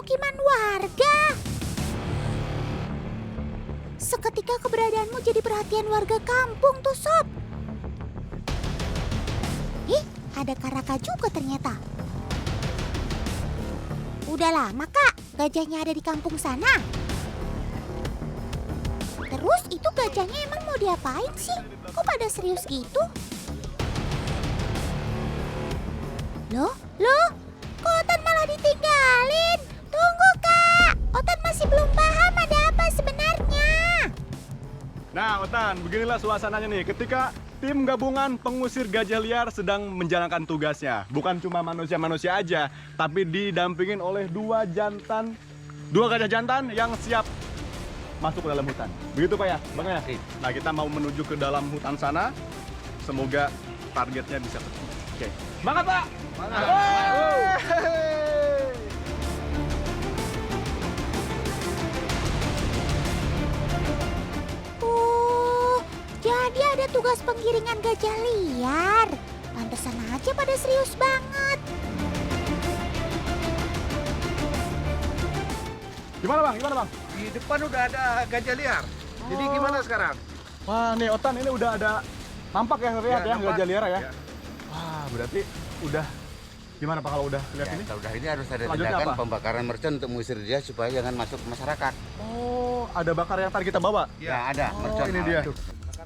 pemukiman warga. Seketika keberadaanmu jadi perhatian warga kampung tuh, Sob. Ada Kak Raka juga ternyata. Udah lama, Kak, gajahnya ada di kampung sana. Terus itu gajahnya emang mau diapain sih? Kok pada serius gitu? Loh? Kok Otan malah ditinggalin? Tunggu, Kak. Otan masih belum paham ada apa sebenarnya. Nah, Otan, beginilah suasananya nih ketika tim gabungan pengusir gajah liar sedang menjalankan tugasnya. Bukan cuma manusia-manusia aja, tapi didampingin oleh dua gajah jantan yang siap masuk ke dalam hutan. Begitu Pak ya, Bang ya? Nah, kita mau menuju ke dalam hutan sana. Semoga targetnya bisa ketemu. Oke. Semangat, Pak! Semangat! Jadi ada tugas penggiringan gajah liar. Pantesan aja pada serius banget. Gimana Bang? Di depan udah ada gajah liar. Jadi gimana sekarang? Wah, nih Otan ini udah ada nampak ya, lihat ya, nampak. gajah liar ya. Ya. Wah, berarti udah gimana Pak kalau udah lihat ini? Udah ini harus ada Selanjutnya tindakan apa? pembakaran mercon untuk mengusir dia supaya jangan masuk ke masyarakat. Oh, ada bakar yang tadi kita bawa. Ya, ada mercon. Ini dia.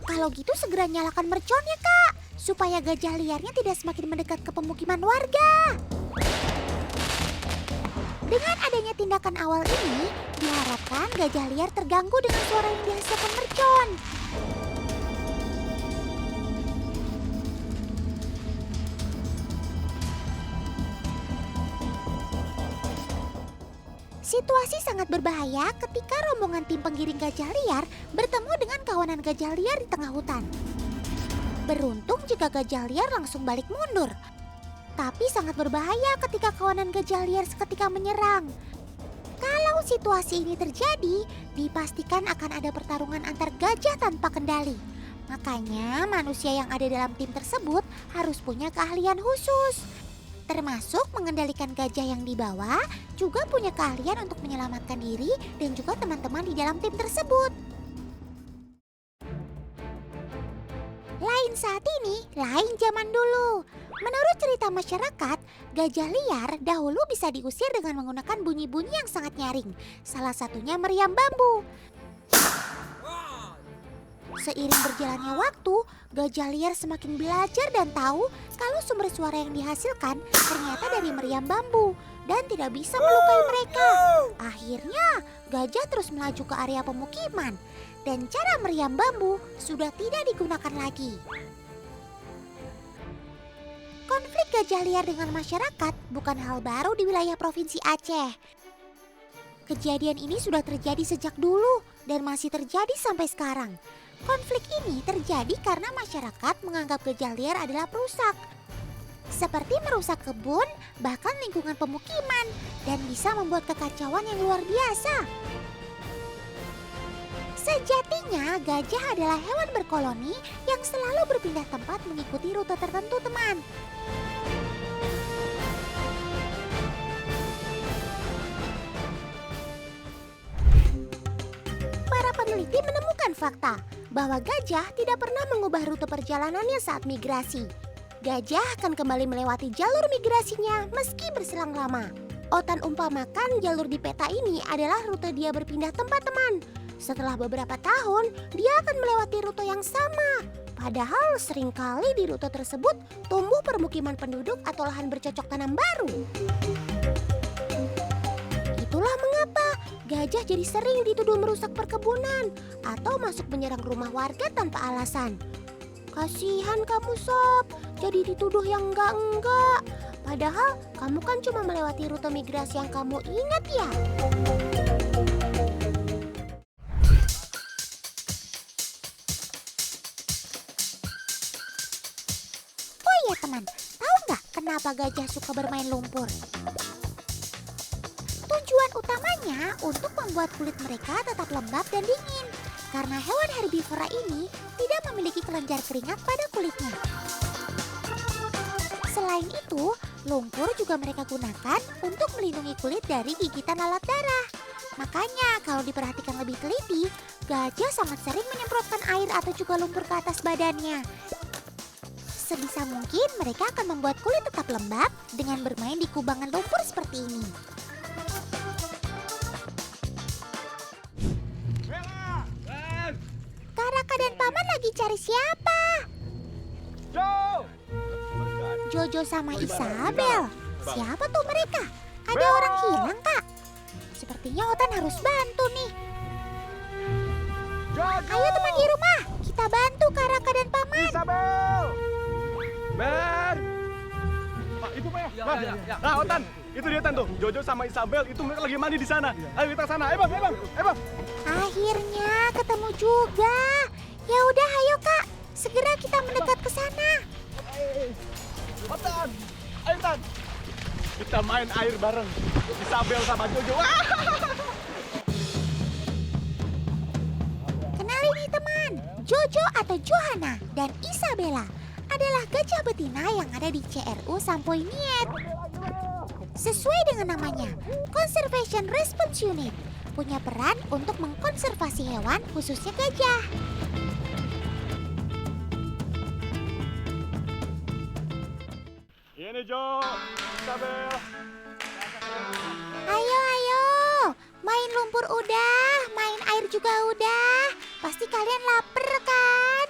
Kalau gitu segera nyalakan merconnya, Kak. Supaya gajah liarnya tidak semakin mendekat ke pemukiman warga. Dengan adanya tindakan awal ini, diharapkan gajah liar terganggu dengan suara yang dihasilkan mercon. Situasi sangat berbahaya ketika rombongan tim penggiring gajah liar bertemu dengan kawanan gajah liar di tengah hutan. Beruntung jika gajah liar langsung balik mundur. Tapi sangat berbahaya ketika kawanan gajah liar seketika menyerang. Kalau situasi ini terjadi, dipastikan akan ada pertarungan antar gajah tanpa kendali. Makanya manusia yang ada dalam tim tersebut harus punya keahlian khusus. Termasuk mengendalikan gajah yang dibawa, juga punya keahlian untuk menyelamatkan diri dan juga teman-teman di dalam tim tersebut. Lain saat ini, lain zaman dulu. Menurut cerita masyarakat, gajah liar dahulu bisa diusir dengan menggunakan bunyi-bunyi yang sangat nyaring. Salah satunya meriam bambu. Seiring berjalannya waktu, gajah liar semakin belajar dan tahu kalau sumber suara yang dihasilkan ternyata dari meriam bambu dan tidak bisa melukai mereka. Akhirnya, gajah terus melaju ke area pemukiman dan cara meriam bambu sudah tidak digunakan lagi. Konflik gajah liar dengan masyarakat bukan hal baru di wilayah Provinsi Aceh. Kejadian ini sudah terjadi sejak dulu dan masih terjadi sampai sekarang. Konflik ini terjadi karena masyarakat menganggap gajah liar adalah perusak. Seperti merusak kebun, bahkan lingkungan pemukiman, dan bisa membuat kekacauan yang luar biasa. Sejatinya, gajah adalah hewan berkoloni yang selalu berpindah tempat mengikuti rute tertentu, teman. Para peneliti menemukan fakta bahwa gajah tidak pernah mengubah rute perjalanannya saat migrasi. Gajah akan kembali melewati jalur migrasinya meski berselang lama. Otan umpamakan jalur di peta ini adalah rute dia berpindah tempat, teman. Setelah beberapa tahun, dia akan melewati rute yang sama. Padahal seringkali di rute tersebut tumbuh permukiman penduduk atau lahan bercocok tanam baru. Itulah mengapa gajah jadi sering dituduh merusak perkebunan atau masuk menyerang rumah warga tanpa alasan. Kasihan kamu, Sob, jadi dituduh yang enggak-enggak. Padahal kamu kan cuma melewati rute migrasi yang kamu ingat ya. Oh iya teman, tahu nggak kenapa gajah suka bermain lumpur? Tujuan utamanya untuk membuat kulit mereka tetap lembab dan dingin. Karena hewan herbivora ini tidak memiliki kelenjar keringat pada kulitnya. Selain itu, Lumpur juga mereka gunakan untuk melindungi kulit dari gigitan lalat darah. Makanya kalau diperhatikan lebih teliti, gajah sangat sering menyemprotkan air atau juga lumpur ke atas badannya. Sebisa mungkin mereka akan membuat kulit tetap lembab dengan bermain di kubangan lumpur seperti ini. Karaka dan Paman lagi cari siapa? Jojo sama Isabel. Siapa tuh mereka? Ada orang hilang, Kak. Sepertinya Otan harus bantu nih. Ayo teman di rumah, kita bantu Karaka dan Paman. Isabel! Ben! Pak, itu Pak ya? Nah, Otan, itu dia Tan tuh. Jojo sama Isabel itu mereka lagi mandi di sana. Ayo kita ke sana. Ayo Bang, ayo Bang. Akhirnya ketemu juga. Ya udah, ayo Kak. Segera kita mendekat ke sana. Otan, ayo Tan. Kita main air bareng. Isabel sama Jojo. Kenalin nih teman, Jojo atau Johanna dan Isabella adalah gajah betina yang ada di CRU Sampoy Niet. Sesuai dengan namanya, Conservation Response Unit punya peran untuk mengkonservasi hewan khususnya gajah. Ini Jo, Isabel. Ayo, main lumpur udah, main air juga udah. Pasti kalian lapar kan?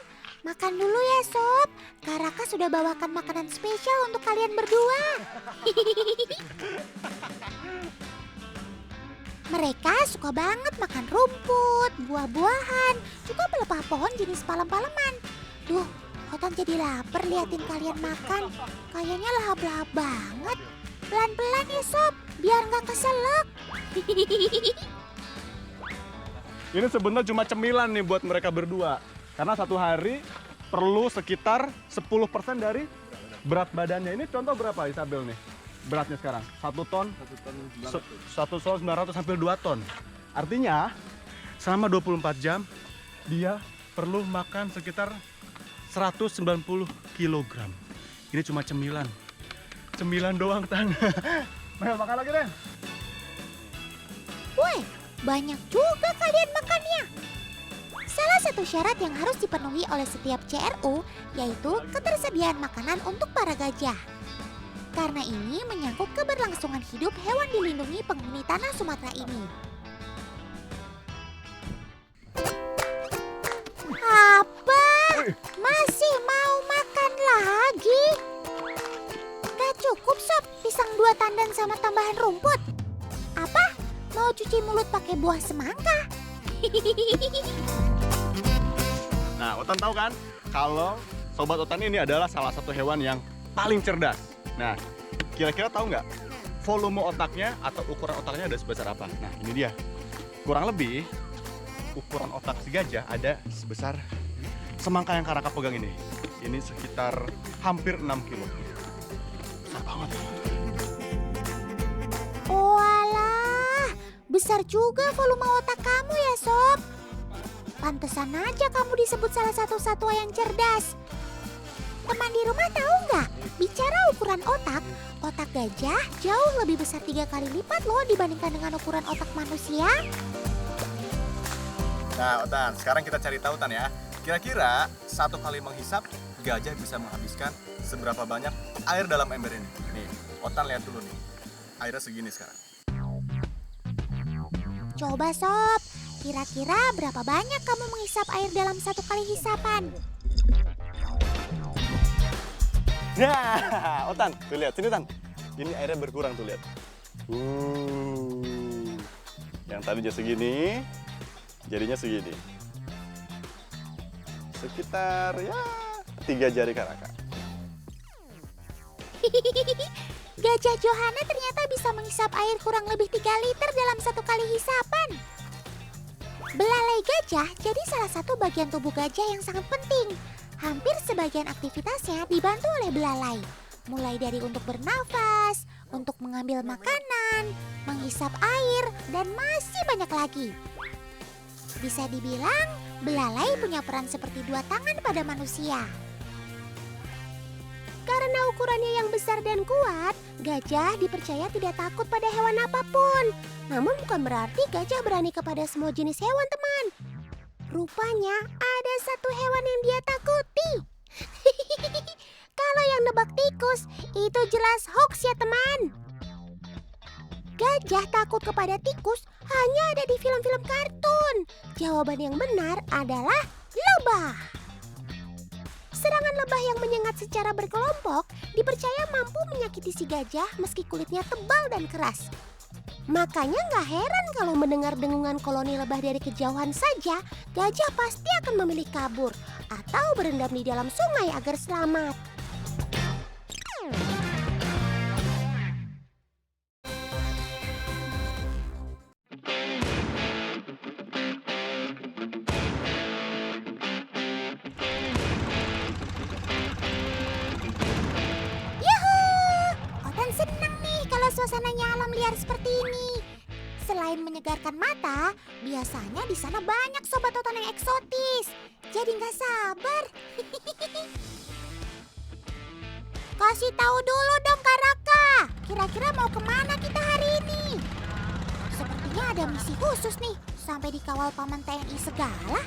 Makan dulu ya Sob, Karaka sudah bawakan makanan spesial untuk kalian berdua. Mereka suka banget makan rumput, buah-buahan, juga pelepah pohon jenis palem-paleman. Duh, Otan jadi lapar liatin kalian makan. Kayaknya lahap-lahap banget. Pelan-pelan ya Sob, biar nggak keselak. Ini sebenarnya cuma cemilan nih buat mereka berdua. Karena satu hari perlu sekitar 10% dari berat badannya. Ini contoh berapa Isabel nih? Beratnya sekarang? 1 ton? 1 ton 900 sampai 2 ton. Artinya selama 24 jam dia perlu makan sekitar 190 kilogram. Ini cuma cemilan. Cemilan doang Tan. Ayo makan lagi Den. Woi, banyak juga kalian makannya. Salah satu syarat yang harus dipenuhi oleh setiap CRU yaitu ketersediaan makanan untuk para gajah. Karena ini menyangkut keberlangsungan hidup hewan dilindungi penghuni tanah Sumatera ini. Apa? Masih mau makan lagi? Gak cukup Sob, pisang 2 tandan sama tambahan rumput. Apa? Mau cuci mulut pakai buah semangka? Nah, Otan tahu kan kalau Sobat Otan ini adalah salah satu hewan yang paling cerdas. Nah, kira-kira tahu nggak volume otaknya atau ukuran otaknya ada sebesar apa? Nah, ini dia. Kurang lebih ukuran otak si gajah ada sebesar semangka yang Karaka pegang ini. Ini sekitar hampir 6 kilo. Besar banget. Walah, besar juga volume otak kamu ya Sob. Pantesan aja kamu disebut salah satu satwa yang cerdas. Teman di rumah tahu nggak? Bicara ukuran otak, otak gajah jauh lebih besar 3 kali lipat loh dibandingkan dengan ukuran otak manusia. Nah, Otan, sekarang kita cari tahu Tan ya. Kira-kira satu kali menghisap gajah bisa menghabiskan seberapa banyak air dalam ember ini? Nih, Otan lihat dulu nih. Airnya segini sekarang. Coba Sob, kira-kira berapa banyak kamu menghisap air dalam satu kali hisapan? Nah, Otan, tuh lihat sini Tan. Ini airnya berkurang tuh lihat. Yang tadinya segini, jadinya segini. Sekitar ya 3 jari Karaka. Gajah Johanna ternyata bisa menghisap air kurang lebih 3 liter dalam satu kali hisapan. Belalai gajah jadi salah satu bagian tubuh gajah yang sangat penting. Hampir sebagian aktivitasnya dibantu oleh belalai. Mulai dari untuk bernafas, untuk mengambil makanan, menghisap air, dan masih banyak lagi. Bisa dibilang, belalai punya peran seperti 2 tangan pada manusia. Karena Karena ukurannya yang besar dan kuat, gajah dipercaya tidak takut pada hewan apapun. Namun bukan berarti gajah berani kepada semua jenis hewan, teman. Rupanya ada satu hewan yang dia takuti. Kalau yang nebak tikus, itu jelas hoax ya teman. Gajah takut kepada tikus hanya ada di film-film kartun. Jawaban yang benar adalah lebah. Serangan lebah yang menyengat secara berkelompok dipercaya mampu menyakiti si gajah meski kulitnya tebal dan keras. Makanya nggak heran kalau mendengar dengungan koloni lebah dari kejauhan saja, gajah pasti akan memilih kabur atau berendam di dalam sungai agar selamat. Senang nih kalau suasananya alam liar seperti ini. Selain menyegarkan mata, biasanya di sana banyak sobat otan yang eksotis. Jadi nggak sabar. Kasih tahu dulu dong Kak Raka, kira-kira mau kemana kita hari ini? Sepertinya ada misi khusus nih, sampai dikawal paman TNI segala.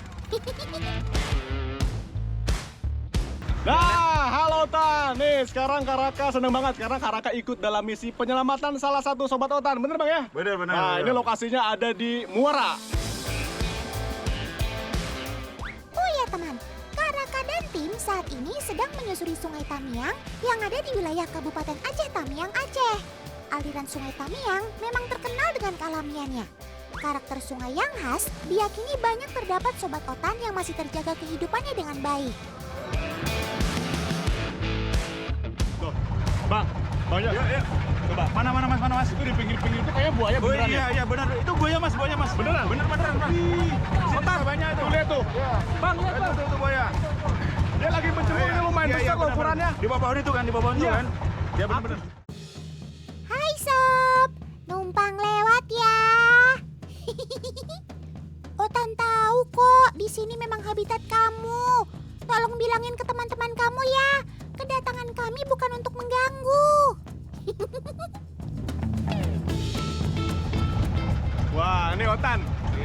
Nah, halo Tan. Nih, sekarang Kak Raka seneng banget karena Kak Raka ikut dalam misi penyelamatan salah satu sobat otan. Bener Bang ya? Benar. Nah, ini lokasinya ada di Muara. Oh ya teman, Kak Raka dan tim saat ini sedang menyusuri Sungai Tamiang yang ada di wilayah Kabupaten Aceh Tamiang, Aceh. Aliran Sungai Tamiang memang terkenal dengan kealamiannya. Karakter sungai yang khas diyakini banyak terdapat sobat otan yang masih terjaga kehidupannya dengan baik. Tuh, Bang, banyak. Ya. Coba. Mana mas? Itu di pinggir-pinggir itu kayak buaya Oh beneran ya? iya benar. Itu buaya mas. Beneran? Bener. Otan banyak itu. Tuh, lihat tuh. Iya. Bang, lihat Bang. Itu buaya. Dia lagi mencemurnya lumayan besar loh ukurannya. Di bawah itu kan, Iya. kan. Ya benar. Hai sob, numpang lewat ya. Otan tahu kok di sini memang habitat kamu. Tolong bilangin ke teman-teman kamu ya, kedatangan kami bukan untuk mengganggu. Wah, ini Otan.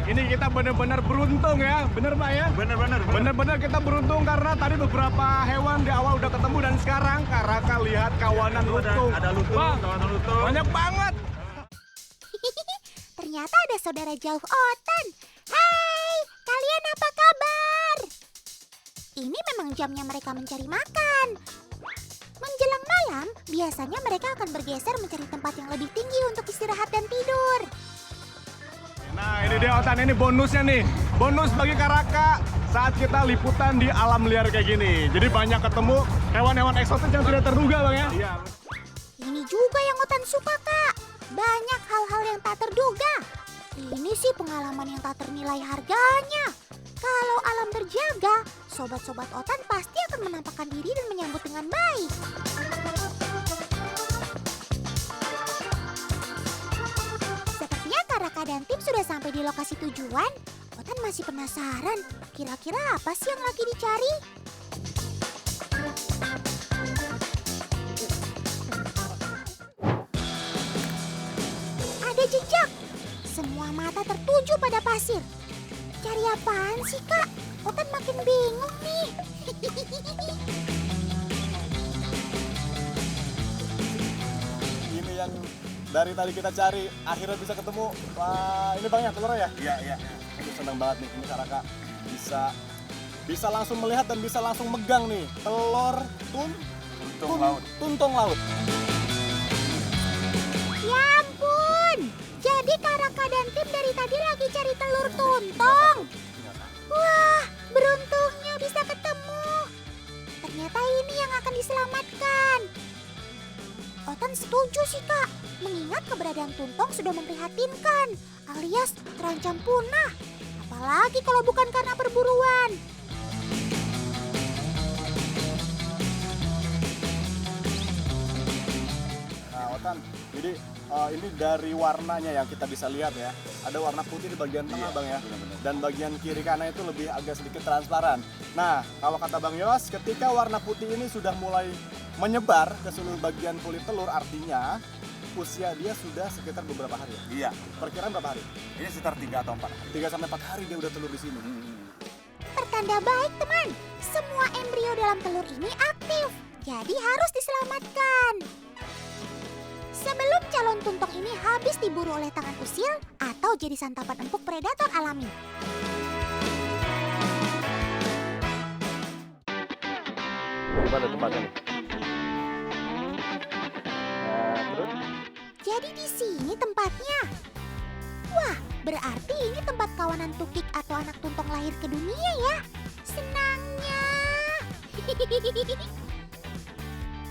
Ini kita benar-benar beruntung ya. Bener Mbak ya? Benar. Benar-benar kita beruntung karena tadi beberapa hewan di awal udah ketemu dan sekarang Kak Raka lihat kawanan lutung. Ada lutung, Bang, kawanan lutung. banyak banget. Ternyata ada saudara jauh Otan. Hai, kalian apa kabar? Ini memang jamnya mereka mencari makan. Menjelang malam, biasanya mereka akan bergeser mencari tempat yang lebih tinggi untuk istirahat dan tidur. Nah, ini dia Otan, ini bonusnya nih. Bonus bagi Kak Raka saat kita liputan di alam liar kayak gini. Jadi banyak ketemu hewan-hewan eksotis yang tidak terduga Bang ya. Iya. Ini juga yang Otan suka, Kak. Banyak hal-hal yang tak terduga. Ini sih pengalaman yang tak ternilai harganya. Kalau alam terjaga, sobat-sobat Otan pasti akan menampakkan diri dan menyambut dengan baik. Sepertinya Kak Raka dan tim sudah sampai di lokasi tujuan. Otan masih penasaran, kira-kira apa sih yang lagi dicari? Ada jejak. Semua mata tertuju pada pasir. Cari apaan sih, Kak? Otan makin bingung nih. Ini yang dari tadi kita cari, akhirnya bisa ketemu. Wah, ini Bang ya telurnya ya? Iya. Aku senang banget nih, ini Kak Raka bisa langsung melihat dan bisa langsung megang nih telur tuntung laut. Ya ampun, jadi Kak Raka dan tim dari tadi lagi cari telur tuntong. Wah, beruntungnya bisa ketemu. Ternyata ini yang akan diselamatkan. Otan setuju sih, Kak. Mengingat keberadaan tuntong sudah memprihatinkan, alias terancam punah. Apalagi kalau bukan karena perburuan. Nah, Otan, jadi ini dari warnanya yang kita bisa lihat ya. Ada warna putih di bagian tengah Bang ya. Dan bagian kiri kanan itu lebih agak sedikit transparan. Nah, kalau kata Bang Yos, ketika warna putih ini sudah mulai menyebar ke seluruh bagian kulit telur, artinya usia dia sudah sekitar beberapa hari ya? Iya. Perkiraan berapa hari? Ini sekitar 3 atau 4 hari. 3 sampai 4 hari dia udah telur di sini. Pertanda baik teman, semua embrio dalam telur ini aktif, jadi harus diselamatkan. Sebelum calon tuntong ini habis diburu oleh tangan usil atau jadi santapan empuk predator alami. Gimana tempatnya nih? Nah, terus? Jadi di sini tempatnya. Wah, berarti ini tempat kawanan tukik atau anak tuntong lahir ke dunia ya. Senangnya.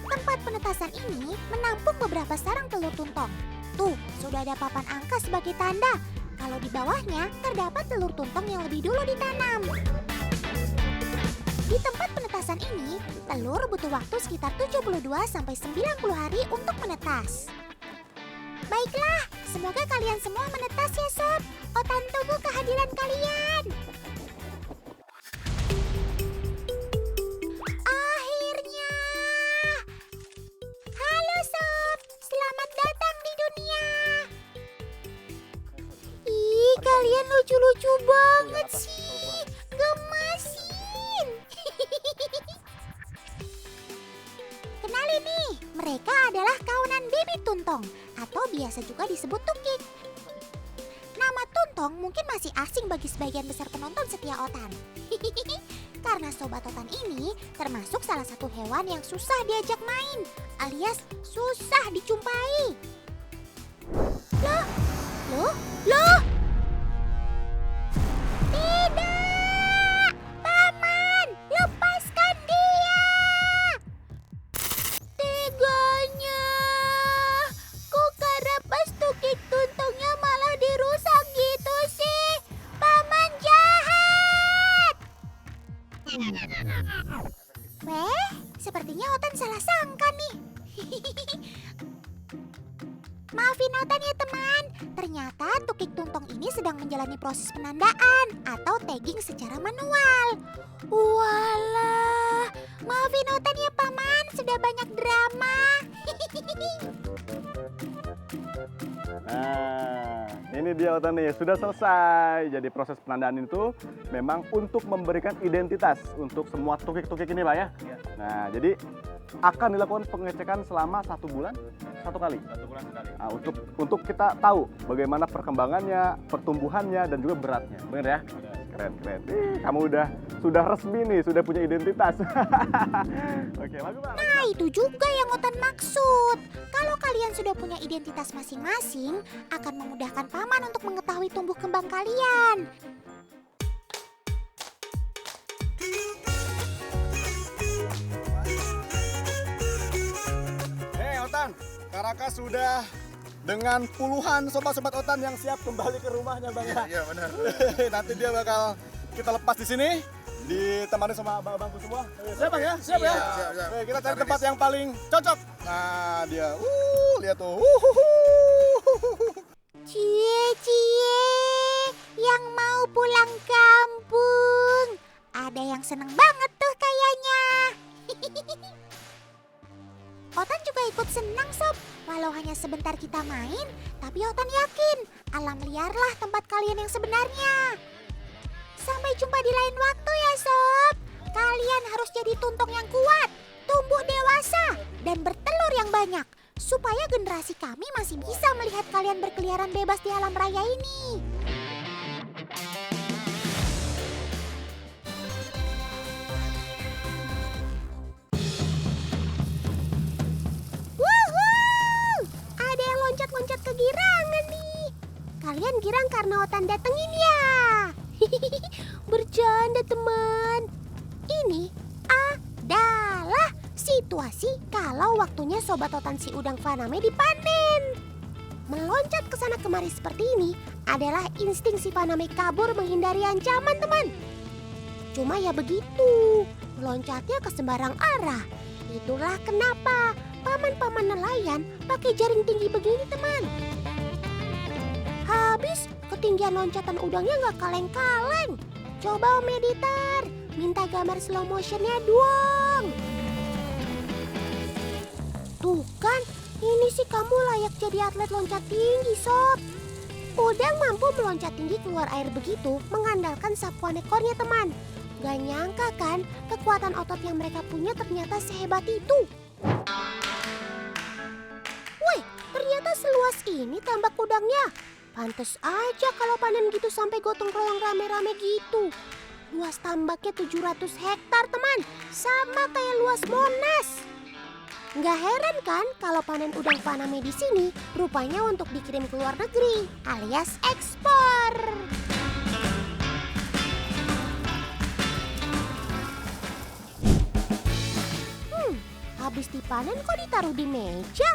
Tempat penetasan ini menampung beberapa sarang telur tuntong. Tuh, sudah ada papan angka sebagai tanda. Kalau di bawahnya terdapat telur tuntong yang lebih dulu ditanam. Di tempat penetasan ini, telur butuh waktu sekitar 72 sampai 90 hari untuk menetas. Baiklah, semoga kalian semua menetas ya sob. Otan tunggu kehadiran kalian. Akhirnya. Halo sob, selamat datang di dunia. Ih, kalian lucu-lucu banget sih. Gemasin. Kenalin nih, mereka adalah kawanan bibit tuntong atau biasa juga disebut tukik. Nama tuntong mungkin masih asing bagi sebagian besar penonton setia Otan. Karena sobat Otan ini termasuk salah satu hewan yang susah diajak main, alias susah dicumpai. Loh? Tidak! Paman, lepaskan dia! Teganya! Kok karapas tukik tuntungnya malah dirusak gitu sih? Paman jahat! Weh, sepertinya Otan salah sangka nih. Maafin Otan ya teman, ternyata tukik tuntong ini sedang menjalani proses penandaan atau tagging secara manual. Walah, maafin Otan ya paman, sudah banyak drama. Nah, ini dia Otan nih, sudah selesai. Jadi proses penandaan itu memang untuk memberikan identitas untuk semua tukik-tukik ini Pak ya. Nah, jadi akan dilakukan pengecekan selama 1 bulan 1 kali. 1 bulan sekali. Nah, untuk kita tahu bagaimana perkembangannya, pertumbuhannya dan juga beratnya. Benar ya? Keren. Ih, kamu sudah resmi nih, sudah punya identitas. Oke, bagus Pak. Nah, itu juga yang Otan maksud. Kalau kalian sudah punya identitas masing-masing, akan memudahkan paman untuk mengetahui tumbuh kembang kalian. Otan, Karaka sudah dengan puluhan sobat-sobat Otan yang siap kembali ke rumahnya Bang ya. Iya benar. Nanti dia bakal kita lepas di sini, ditemani sama abang-abangku semua. Siap Bang ya? Siap ya? Siap. Oke, kita cari tempat yang paling cocok. Nah, dia. Lihat tuh. Cie, yang mau pulang kampung. Ada yang seneng banget tuh kayaknya. Otan juga ikut senang sob. Walau hanya sebentar kita main, tapi Otan yakin alam liarlah tempat kalian yang sebenarnya. Sampai jumpa di lain waktu ya sob. Kalian harus jadi tuntong yang kuat, tumbuh dewasa, dan bertelur yang banyak. Supaya generasi kami masih bisa melihat kalian berkeliaran bebas di alam raya ini. Wuhuu! Ada yang loncat-loncat kegirangan nih. Kalian girang karena Otan datengin ya? Bercanda teman. Ini adalah situasi kalau waktunya sobat Otan si udang Faname dipanen. Meloncat ke sana kemari seperti ini adalah insting si Faname kabur menghindari ancaman teman. Cuma ya begitu, loncatnya ke sembarang arah. Itulah kenapa paman-paman nelayan pakai jaring tinggi begini teman. Habis ketinggian loncatan udangnya nggak kaleng-kaleng. Coba Om Editor, minta gambar slow motionnya dong. Tuh kan, ini sih kamu layak jadi atlet loncat tinggi, Sob. Udang mampu meloncat tinggi keluar air begitu mengandalkan sapuan ekornya, teman. Gak nyangka kan, kekuatan otot yang mereka punya ternyata sehebat itu. Wih, ternyata seluas ini tambak udangnya. Pantes aja kalau panen gitu sampai gotong royong rame-rame gitu. Luas tambaknya 700 hektar, teman. Sama kayak luas Monas. Nggak heran kan kalau panen udang Faname di sini rupanya untuk dikirim ke luar negeri alias ekspor. Habis dipanen kok ditaruh di meja?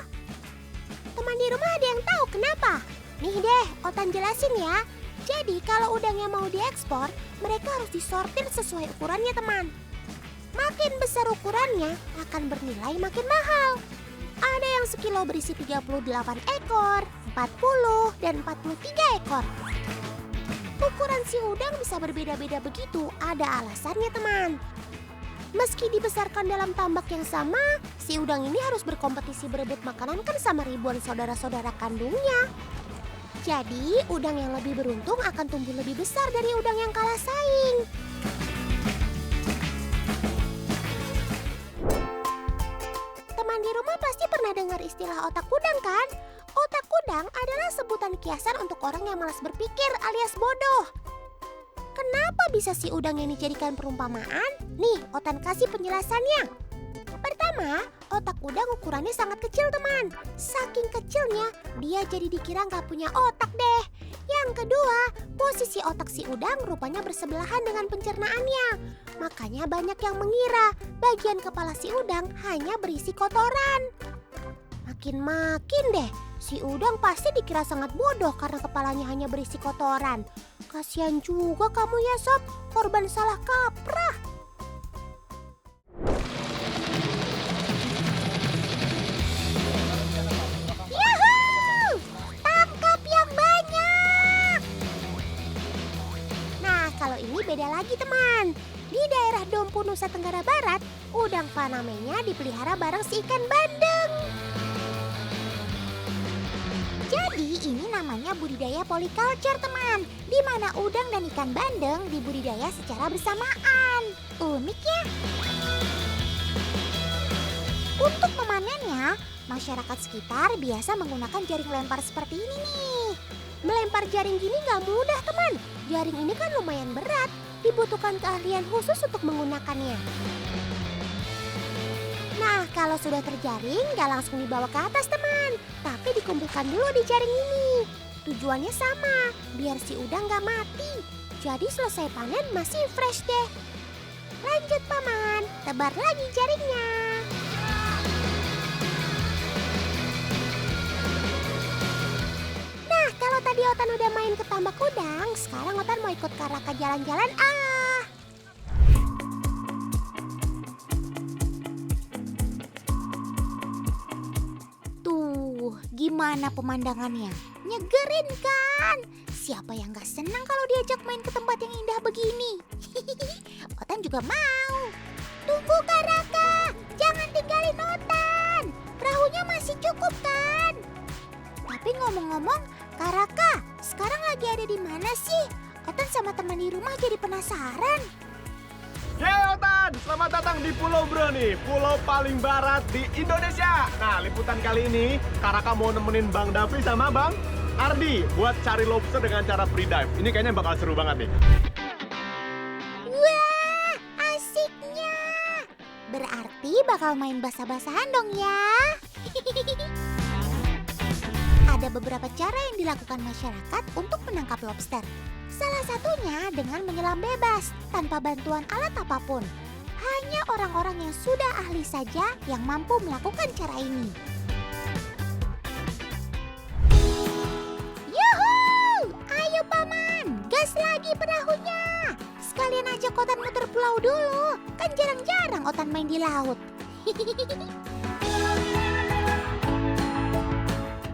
Teman di rumah ada yang tahu kenapa? Nih deh, Otan jelasin ya. Jadi kalau udangnya mau diekspor, mereka harus disortir sesuai ukurannya, teman. Makin besar ukurannya, akan bernilai makin mahal. Ada yang sekilo berisi 38 ekor, 40, dan 43 ekor. Ukuran si udang bisa berbeda-beda begitu, ada alasannya, teman. Meski dibesarkan dalam tambak yang sama, si udang ini harus berkompetisi berebut makanan kan sama ribuan saudara-saudara kandungnya. Jadi, udang yang lebih beruntung akan tumbuh lebih besar dari udang yang kalah saing. Teman di rumah pasti pernah dengar istilah otak udang kan? Otak udang adalah sebutan kiasan untuk orang yang malas berpikir alias bodoh. Kenapa bisa si udang yang dijadikan perumpamaan? Nih, Otan kasih penjelasannya. Pertama, otak udang ukurannya sangat kecil, teman. Saking kecilnya, dia jadi dikira nggak punya otak deh. Yang kedua, posisi otak si udang rupanya bersebelahan dengan pencernaannya. Makanya banyak yang mengira bagian kepala si udang hanya berisi kotoran. Makin deh, si udang pasti dikira sangat bodoh karena kepalanya hanya berisi kotoran. Kasihan juga kamu ya, Sob, korban salah kaprah. Yuhuu! Tangkap yang banyak! Nah, kalau ini beda lagi, teman. Di daerah Dompu, Nusa Tenggara Barat, udang Faname-nya dipelihara bareng si ikan bandeng. Jadi ini namanya budidaya polyculture, teman, di mana udang dan ikan bandeng dibudidaya secara bersamaan. Unik ya. Untuk memanennya, masyarakat sekitar biasa menggunakan jaring lempar seperti ini nih. Melempar jaring gini nggak mudah, teman. Jaring ini kan lumayan berat, dibutuhkan keahlian khusus untuk menggunakannya. Nah, kalau sudah terjaring, nggak langsung dibawa ke atas, teman. Tapi dikumpulkan dulu di jaring ini. Tujuannya sama, biar si udang nggak mati. Jadi selesai panen masih fresh deh. Lanjut, Paman. Tebar lagi jaringnya. Nah, kalau tadi Otan udah main ke tambak udang, sekarang Otan mau ikut Kak Raka jalan-jalan. Gimana pemandangannya? Nyegerin kan? Siapa yang gak senang kalau diajak main ke tempat yang indah begini? Otan juga mau. Tunggu, Kak Raka, jangan tinggalin Otan. Perahunya masih cukup kan? Tapi ngomong-ngomong, Kak Raka, sekarang lagi ada di mana sih? Otan sama teman di rumah jadi penasaran. Yeay Otan, selamat datang di Pulau Bro nih, pulau paling barat di Indonesia. Nah, liputan kali ini Kak Raka mau nemenin Bang Davi sama Bang Ardi buat cari lobster dengan cara free dive. Ini kayaknya bakal seru banget nih. Wah, asiknya. Berarti bakal main basah-basahan dong ya. Ada beberapa cara yang dilakukan masyarakat untuk menangkap lobster. Salah satunya dengan menyelam bebas, tanpa bantuan alat apapun. Hanya orang-orang yang sudah ahli saja yang mampu melakukan cara ini. Yuhuu! Ayo Paman, gas lagi perahunya. Sekalian ajak Otan muter pulau dulu, kan jarang-jarang Otan main di laut.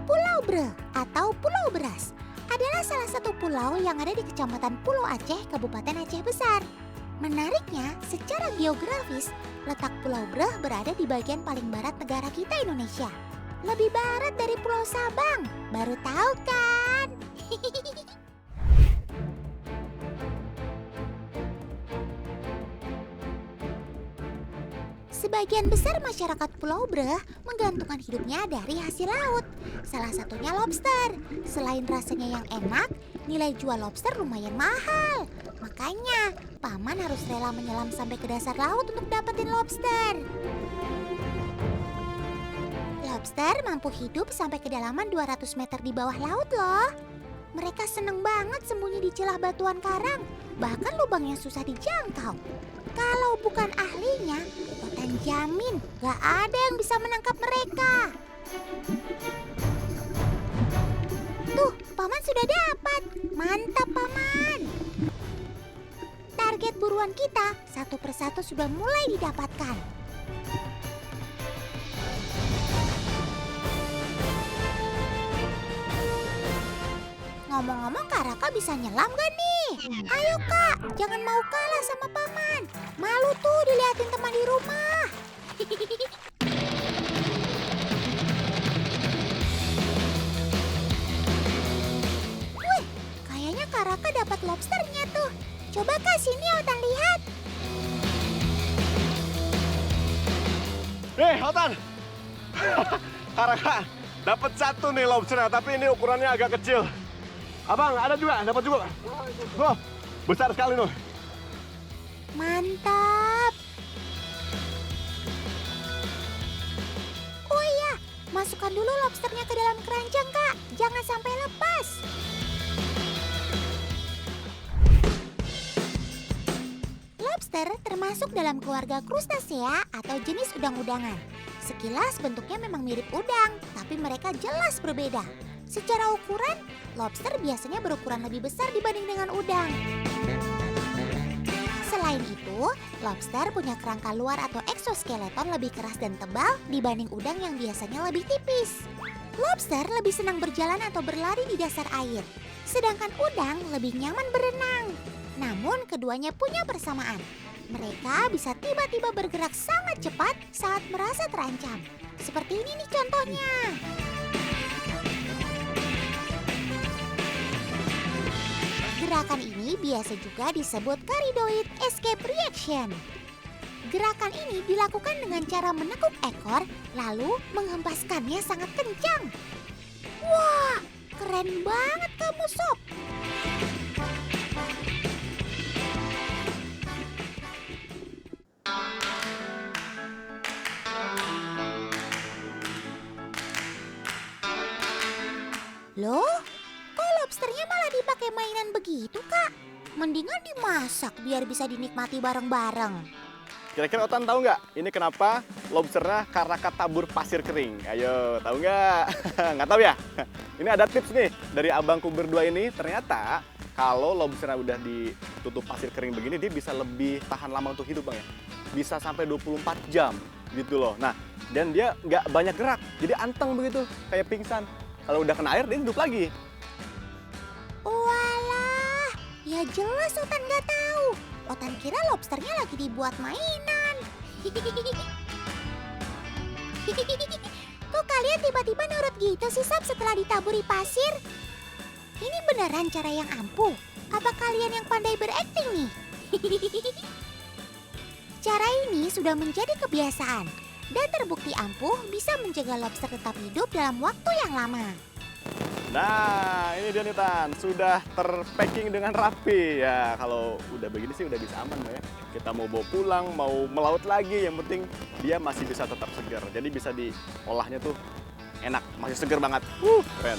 Pulau Bre atau Pulau Beras adalah salah satu pulau yang ada di Kecamatan Pulau Aceh, Kabupaten Aceh Besar. Menariknya, secara geografis, letak Pulau Breh berada di bagian paling barat negara kita Indonesia. Lebih barat dari Pulau Sabang. Baru tahu kan? Sebagian besar masyarakat Pulau Breh menggantungkan hidupnya dari hasil laut. Salah satunya lobster. Selain rasanya yang enak, nilai jual lobster lumayan mahal. Makanya, paman harus rela menyelam sampai ke dasar laut untuk dapetin lobster. Lobster mampu hidup sampai kedalaman 200 meter di bawah laut loh. Mereka seneng banget sembunyi di celah batuan karang, bahkan lubang yang susah dijangkau. Kalau bukan ahlinya, Otan jamin gak ada yang bisa menangkap mereka. Tuh, paman sudah dapat. Mantap, paman. Target buruan kita satu persatu sudah mulai didapatkan. Ngomong-ngomong, Kak Raka bisa nyelam gak nih? Ayo Kak, jangan mau kalah sama paman. Malu tuh diliatin teman di rumah. Wih, kayaknya Kak Raka dapat lobsternya tuh. Coba Kak sini Otan lihat. Otan. Karaka, dapat satu nih lobsternya, tapi ini ukurannya agak kecil. Abang, ada juga, dapat juga. Oh, besar sekali loh. Mantap. Oh iya, masukkan dulu lobsternya ke dalam keranjang Kak. Jangan sampai lepas. Lobster termasuk dalam keluarga Crustacea atau jenis udang-udangan. Sekilas bentuknya memang mirip udang, tapi mereka jelas berbeda. Secara ukuran, lobster biasanya berukuran lebih besar dibanding dengan udang. Selain itu, lobster punya kerangka luar atau eksoskeleton lebih keras dan tebal dibanding udang yang biasanya lebih tipis. Lobster lebih senang berjalan atau berlari di dasar air, sedangkan udang lebih nyaman berenang. Namun keduanya punya persamaan. Mereka bisa tiba-tiba bergerak sangat cepat saat merasa terancam. Seperti ini nih contohnya. Gerakan ini biasa juga disebut caridoid escape reaction. Gerakan ini dilakukan dengan cara menekuk ekor lalu menghempaskannya sangat kencang. Wah, keren banget kamu Sob. Loh, kok lobsternya malah dipakai mainan begitu, Kak? Mendingan dimasak biar bisa dinikmati bareng-bareng. Kira-kira Otan tahu nggak? Ini kenapa lobsternya Karaka tabur pasir kering? Ayo, tahu nggak? Nggak tahu ya? Ini ada tips nih dari abangku berdua ini. Ternyata kalau lobsternya udah ditutup pasir kering begini, dia bisa lebih tahan lama untuk hidup, Bang ya. Bisa sampai 24 jam gitu loh. Nah, dan dia nggak banyak gerak, jadi anteng begitu, kayak pingsan. Kalau udah kena air, dia hidup lagi. Walah, ya jelas Otan nggak tahu. Otan kira lobsternya lagi dibuat mainan. Kok kalian tiba-tiba nurut gitu sih Sob setelah ditaburi pasir? Ini beneran cara yang ampuh? Apa kalian yang pandai berakting nih? Cara ini sudah menjadi kebiasaan dan terbukti ampuh bisa mencegah lobster tetap hidup dalam waktu yang lama. Nah, ini dia nih Tan, sudah terpacking dengan rapi. Ya, kalau udah begini sih udah bisa aman ya. Kita mau bawa pulang, mau melaut lagi, yang penting dia masih bisa tetap segar. Jadi bisa diolahnya tuh enak, masih segar banget. Keren.